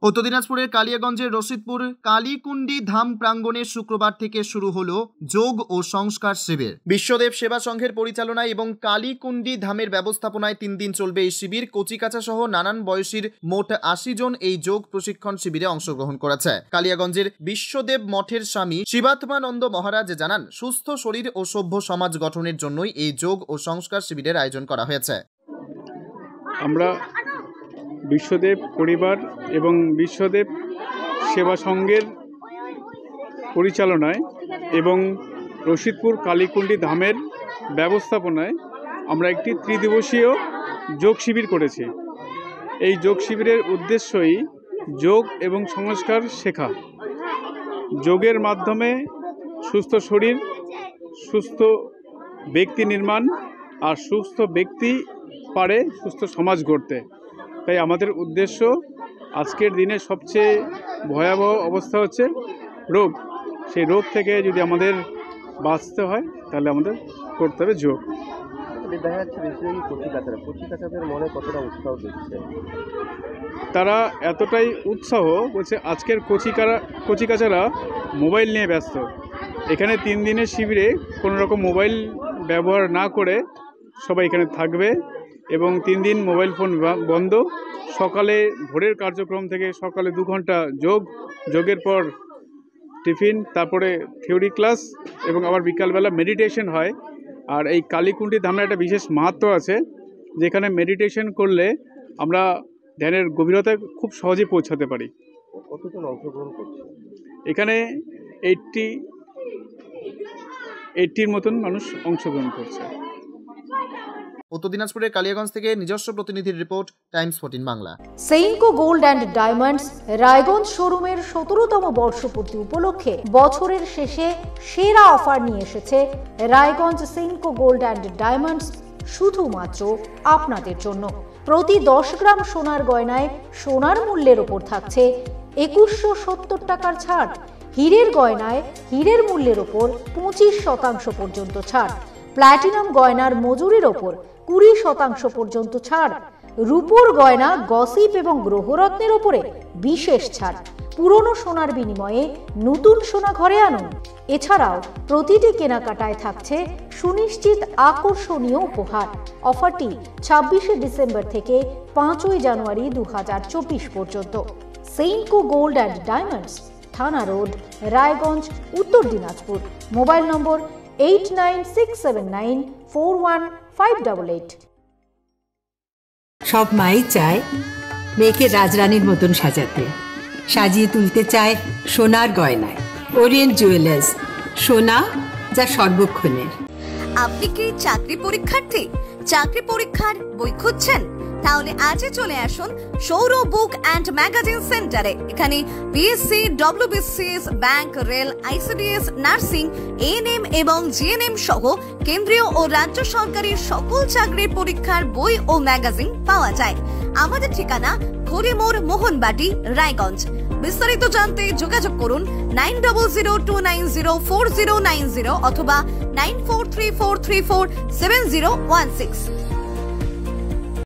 উত্তর দিনাজপুরের কালিয়াগঞ্জের রশিদপুর কালীকুণ্ডি ধাম প্রাঙ্গণে শুক্রবার থেকে শুরু হলো যোগ ও সংস্কার শিবির। বিশ্বদেব সেবা সংঘের পরিচালনায় এবং কালীকুণ্ডি ধামের ব্যবস্থাপনায় 3 দিন চলবে এই শিবির। কচিকাঁচা সহ নানান বয়সীর মোট 80 জন এই যোগ প্রশিক্ষণ শিবিরে অংশগ্রহণ করেছে। কালিয়াগঞ্জের বিশ্বদেব মঠের স্বামী শিবাত্মানন্দ মহারাজ জানান, সুস্থ শরীর ও সভ্য সমাজ গঠনের জন্যই এই যোগ ও সংস্কার শিবিরের আয়োজন করা হয়েছে। আমরা বিশ্বদেব পরিবার এবং বিশ্বদেব সেবা সংঘের পরিচালনায় এবং রশিদপুর কালীকুণ্ডি ধামের ব্যবস্থাপনায় আমরা একটি ত্রিদিবসীয় যোগ শিবির করেছি। এই যোগ শিবিরের উদ্দেশ্যই যোগ এবং সংস্কার শেখা। যোগের মাধ্যমে সুস্থ শরীর, সুস্থ ব্যক্তি নির্মাণ, আর সুস্থ ব্যক্তি পারে সুস্থ সমাজ গড়তে। তাই আমাদের উদ্দেশ্য, আজকের দিনে সবচেয়ে ভয়াবহ অবস্থা হচ্ছে রোগ। সেই রোগ থেকে যদি আমাদের বাঁচতে হয় তাহলে আমাদের করতে হবে যোগ। দেখা যাচ্ছে বেশিরভাগই কচিকাঁচাদের মনে কতটা উৎসাহ দিচ্ছে, তারা এতটাই উৎসাহ বলছে আজকের কচিকাঁচারা মোবাইল নিয়ে ব্যস্ত। এখানে 3 দিনের শিবিরে কোনো রকম মোবাইল ব্যবহার না করে সবাই এখানে থাকবে এবং 3 দিন মোবাইল ফোন বন্ধ। সকালে ভোরের কার্যক্রম থেকে সকালে 2 ঘন্টা যোগের পর টিফিন, তারপরে থিওরি ক্লাস এবং আবার বিকালবেলা মেডিটেশন হয়। আর এই কালীকুণ্ডি ধামের একটা বিশেষ মাহাত্ম্য আছে, যেখানে মেডিটেশন করলে আমরা ধ্যানের গভীরতায় খুব সহজে পৌঁছাতে পারি। কতজন অংশগ্রহণ করছে? এখানে 80-র মতন মানুষ অংশগ্রহণ করছে। উত্তর দিনাজপুরের কালিয়াগঞ্জ থেকে নিজস্ব প্রতিনিধির report, Times 14 Bangla. Senco gold and diamonds Raiganj শোরুমের 17তম বর্ষপূর্তি উপলক্ষে বছরের শেষে সেরা অফার নিয়ে এসেছে Raiganj Senco gold and diamonds, শুধুমাত্র আপনাদের জন্য। প্রতি 10 গ্রাম সোনার গয়নায় সোনার মূল্যের ওপর থাকছে 2170 টাকার ছাড়। হীরের গয়নায় হীরের মূল্যের ওপর 25% পর্যন্ত ছাড়। প্ল্যাটিনাম গয়নার মজুরির ওপর 20% পর্যন্ত ছাড়। রূপোর গয়না, গসিপ এবং গ্রহরত্নের ওপরে বিশেষ ছাড়। পুরনো সোনার বিনিময়ে নতুন সোনা ঘরে আনুন। এছাড়াও প্রতিটি কেনাকাটায় থাকছে সুনিশ্চিত আকর্ষণীয় উপহার। অফারটি 26শে ডিসেম্বর থেকে 5ই জানুয়ারি 2024 পর্যন্ত। সেইনকো গোল্ড অ্যান্ড ডায়মন্ডস, থানা রোড, রায়গঞ্জ, উত্তর দিনাজপুর। মোবাইল নম্বর 8967941588। সব মাই চায় মেয়েকে রাজরানীর মতন সাজাতে, সাজিয়ে তুলতে চায় সোনার গয়নায়। ওরিয়েন্ট জুয়েলার্স, সোনা যা সর্বক্ষণের। আপনি কি চাকরি পরীক্ষার্থী? চাকরি পরীক্ষার বই খুঁজছেন? তাহলে আজই চলে আসুন সৌরভ বুক অ্যান্ড ম্যাগাজিন সেন্টারে। এখানে BSc, WBCS, bank, rail, ICDS, nursing, ANM এবং জিএনএম সহ কেন্দ্রীয় ও রাজ্য সরকারের সকল চাকরির পরীক্ষার বই ও ম্যাগাজিন পাওয়া যায়। আমাদের ঠিকানা খড়িমোড়, মোহনবাটি, রায়গঞ্জ। বিস্তারিত জানতে যোগাযোগ করুন 9002904090 অথবা 9434347016।